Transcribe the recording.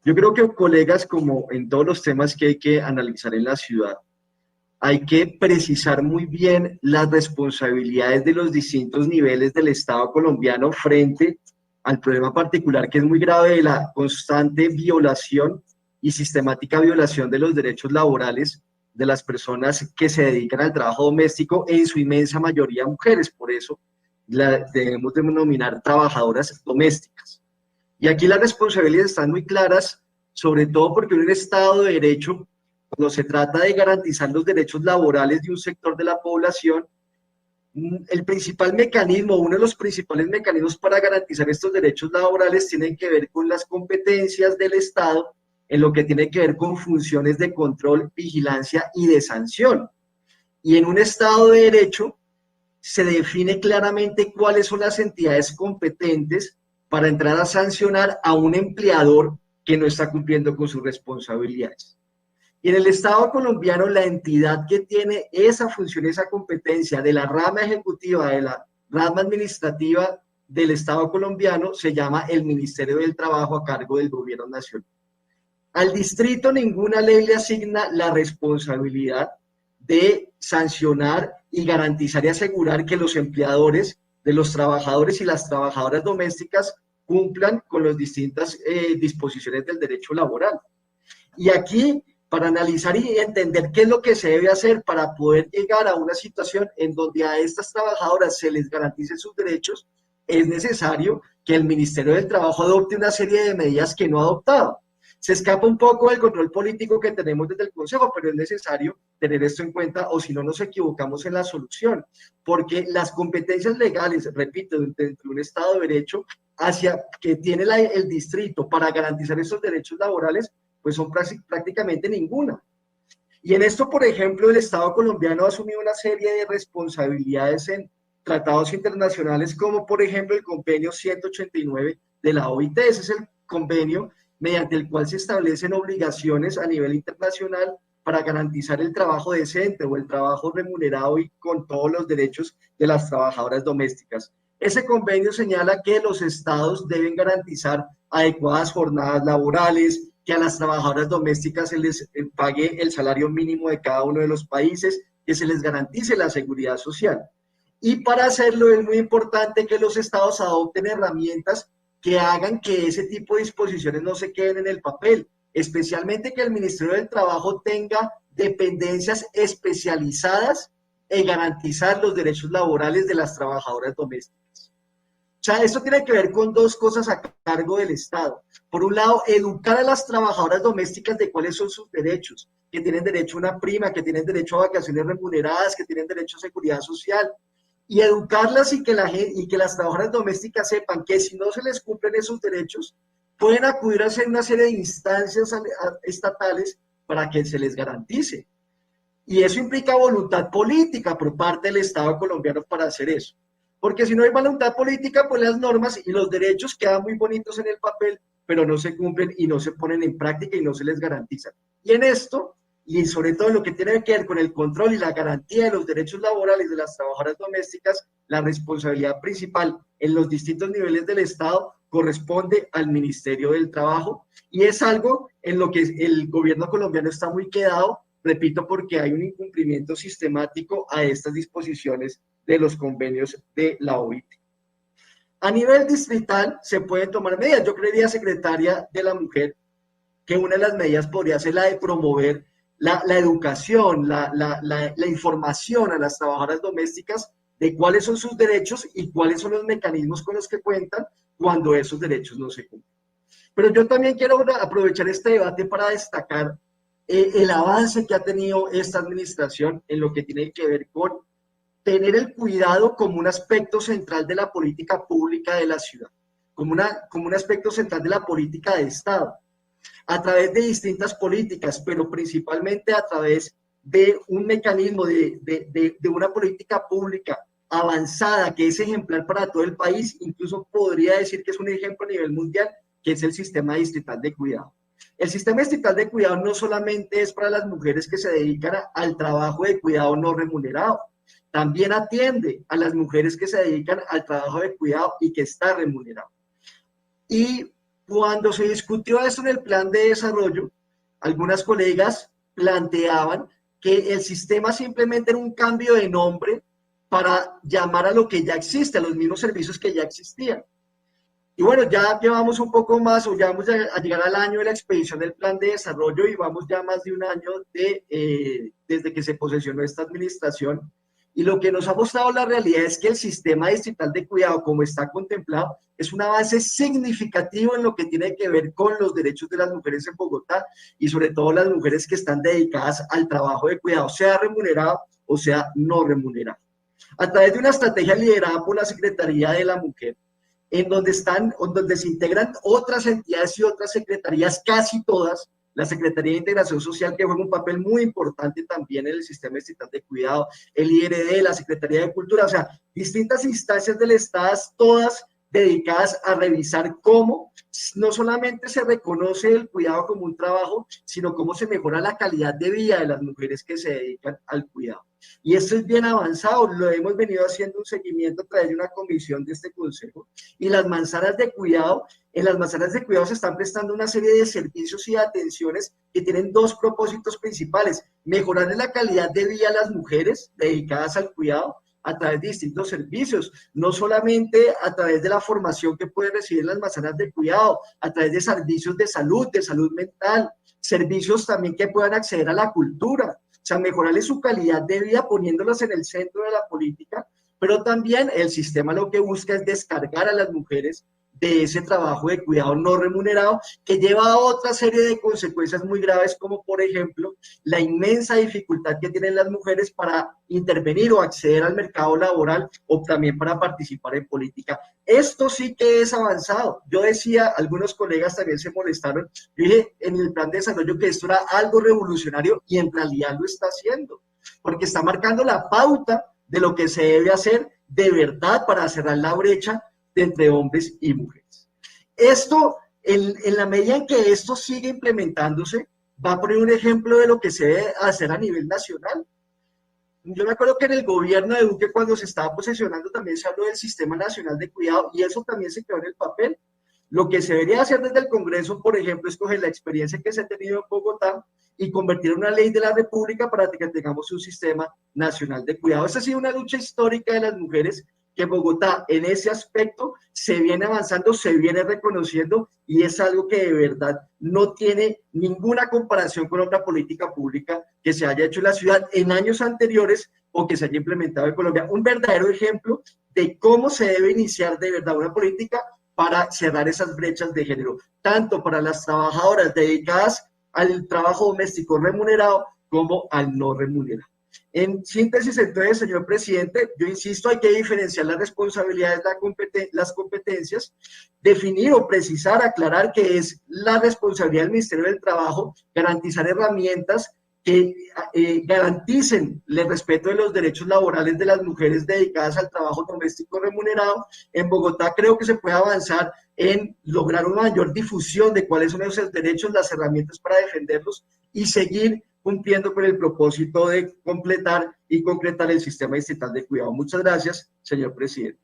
Yo creo que, colegas, como en todos los temas que hay que analizar en la ciudad, hay que precisar muy bien las responsabilidades de los distintos niveles del Estado colombiano frente al problema particular que es muy grave de la constante violación y sistemática violación de los derechos laborales de las personas que se dedican al trabajo doméstico, en su inmensa mayoría mujeres. Por eso la debemos denominar trabajadoras domésticas. Y aquí las responsabilidades están muy claras, sobre todo porque en un Estado de Derecho, cuando se trata de garantizar los derechos laborales de un sector de la población, el principal mecanismo, uno de los principales mecanismos para garantizar estos derechos laborales tienen que ver con las competencias del Estado en lo que tiene que ver con funciones de control, vigilancia y de sanción. Y en un Estado de Derecho se define claramente cuáles son las entidades competentes para entrar a sancionar a un empleador que no está cumpliendo con sus responsabilidades. Y en el Estado colombiano, la entidad que tiene esa función, esa competencia de la rama ejecutiva, de la rama administrativa del Estado colombiano, se llama el Ministerio del Trabajo a cargo del Gobierno Nacional. Al distrito ninguna ley le asigna la responsabilidad de sancionar y garantizar y asegurar que los empleadores de los trabajadores y las trabajadoras domésticas cumplan con las distintas disposiciones del derecho laboral. Y aquí, para analizar y entender qué es lo que se debe hacer para poder llegar a una situación en donde a estas trabajadoras se les garanticen sus derechos, es necesario que el Ministerio del Trabajo adopte una serie de medidas que no ha adoptado. Se escapa un poco del control político que tenemos desde el Consejo, pero es necesario tener esto en cuenta o si no nos equivocamos en la solución, porque las competencias legales, repito, dentro de un Estado de Derecho, hacia que tiene el distrito para garantizar esos derechos laborales, pues son prácticamente ninguna. Y en esto, por ejemplo, el Estado colombiano ha asumido una serie de responsabilidades en tratados internacionales, como por ejemplo el convenio 189 de la OIT. Ese es el convenio mediante el cual se establecen obligaciones a nivel internacional para garantizar el trabajo decente o el trabajo remunerado y con todos los derechos de las trabajadoras domésticas. Ese convenio señala que los estados deben garantizar adecuadas jornadas laborales, que a las trabajadoras domésticas se les pague el salario mínimo de cada uno de los países, que se les garantice la seguridad social. Y para hacerlo es muy importante que los estados adopten herramientas que hagan que ese tipo de disposiciones no se queden en el papel, especialmente que el Ministerio del Trabajo tenga dependencias especializadas en garantizar los derechos laborales de las trabajadoras domésticas. O sea, esto tiene que ver con dos cosas a cargo del Estado. Por un lado, educar a las trabajadoras domésticas de cuáles son sus derechos, que tienen derecho a una prima, que tienen derecho a vacaciones remuneradas, que tienen derecho a seguridad social, y educarlas y que las trabajadoras domésticas sepan que si no se les cumplen esos derechos, pueden acudir a hacer una serie de instancias estatales para que se les garantice. Y eso implica voluntad política por parte del Estado colombiano para hacer eso. Porque si no hay voluntad política, pues las normas y los derechos quedan muy bonitos en el papel, pero no se cumplen y no se ponen en práctica y no se les garantizan. Y en esto, y sobre todo en lo que tiene que ver con el control y la garantía de los derechos laborales de las trabajadoras domésticas, la responsabilidad principal en los distintos niveles del Estado corresponde al Ministerio del Trabajo y es algo en lo que el gobierno colombiano está muy quedado, repito, porque hay un incumplimiento sistemático a estas disposiciones de los convenios de la OIT. A nivel distrital se pueden tomar medidas. Yo creería, secretaria de la Mujer, que una de las medidas podría ser la de promover la educación, la información a las trabajadoras domésticas de cuáles son sus derechos y cuáles son los mecanismos con los que cuentan cuando esos derechos no se cumplen. Pero yo también quiero aprovechar este debate para destacar el avance que ha tenido esta administración en lo que tiene que ver con tener el cuidado como un aspecto central de la política pública de la ciudad, como un aspecto central de la política de Estado, a través de distintas políticas, pero principalmente a través de un mecanismo de una política pública avanzada que es ejemplar para todo el país, incluso podría decir que es un ejemplo a nivel mundial, que es el sistema distrital de cuidado. El sistema distrital de cuidado no solamente es para las mujeres que se dedican al trabajo de cuidado no remunerado, también atiende a las mujeres que se dedican al trabajo de cuidado y que está remunerado. Y Cuando se discutió esto en el plan de desarrollo, algunas colegas planteaban que el sistema simplemente era un cambio de nombre para llamar a lo que ya existe, a los mismos servicios que ya existían. Y bueno, ya llevamos un poco más, o ya vamos a llegar al año de la expedición del plan de desarrollo y vamos ya más de un año desde que se posesionó esta administración. Y lo que nos ha mostrado la realidad es que el sistema distrital de cuidado, como está contemplado, es un avance significativo en lo que tiene que ver con los derechos de las mujeres en Bogotá y sobre todo las mujeres que están dedicadas al trabajo de cuidado, sea remunerado o sea no remunerado. A través de una estrategia liderada por la Secretaría de la Mujer, donde se integran otras entidades y otras secretarías, casi todas, la Secretaría de Integración Social, que juega un papel muy importante también en el sistema distrital de cuidado, el IRD, la Secretaría de Cultura, o sea, distintas instancias del Estado, todas dedicadas a revisar cómo no solamente se reconoce el cuidado como un trabajo, sino cómo se mejora la calidad de vida de las mujeres que se dedican al cuidado. Y esto es bien avanzado, lo hemos venido haciendo un seguimiento a través de una comisión de este consejo, y las manzanas de cuidado, en las manzanas de cuidado se están prestando una serie de servicios y de atenciones que tienen dos propósitos principales: mejorar la calidad de vida a las mujeres dedicadas al cuidado a través de distintos servicios, no solamente a través de la formación que pueden recibir las manzanas de cuidado, a través de servicios de salud mental, servicios también que puedan acceder a la cultura, o sea, mejorarle su calidad de vida poniéndolas en el centro de la política, pero también el sistema lo que busca es descargar a las mujeres de ese trabajo de cuidado no remunerado, que lleva a otra serie de consecuencias muy graves, como por ejemplo la inmensa dificultad que tienen las mujeres para intervenir o acceder al mercado laboral, o también para participar en política. Esto sí que es avanzado. Yo decía, algunos colegas también se molestaron, yo dije en el plan de desarrollo que esto era algo revolucionario, y en realidad lo está haciendo, porque está marcando la pauta de lo que se debe hacer de verdad para cerrar la brecha entre hombres y mujeres. Esto, en la medida en que esto sigue implementándose, va a poner un ejemplo de lo que se debe hacer a nivel nacional. Yo me acuerdo que en el gobierno de Duque, cuando se estaba posesionando, también se habló del Sistema Nacional de Cuidado, y eso también se quedó en el papel. Lo que se debería hacer desde el Congreso, por ejemplo, es coger la experiencia que se ha tenido en Bogotá y convertir en una ley de la República para que tengamos un Sistema Nacional de Cuidado. Esa ha sido una lucha histórica de las mujeres, que Bogotá en ese aspecto se viene avanzando, se viene reconociendo, y es algo que de verdad no tiene ninguna comparación con otra política pública que se haya hecho en la ciudad en años anteriores o que se haya implementado en Colombia. Un verdadero ejemplo de cómo se debe iniciar de verdad una política para cerrar esas brechas de género, tanto para las trabajadoras dedicadas al trabajo doméstico remunerado como al no remunerado. En síntesis, entonces, señor presidente, yo insisto, hay que diferenciar las responsabilidades, las competencias, definir o precisar, aclarar que es la responsabilidad del Ministerio del Trabajo garantizar herramientas que garanticen el respeto de los derechos laborales de las mujeres dedicadas al trabajo doméstico remunerado. En Bogotá creo que se puede avanzar en lograr una mayor difusión de cuáles son esos derechos, las herramientas para defenderlos, y seguir cumpliendo con el propósito de completar y concretar el sistema distrital de cuidado. Muchas gracias, señor presidente.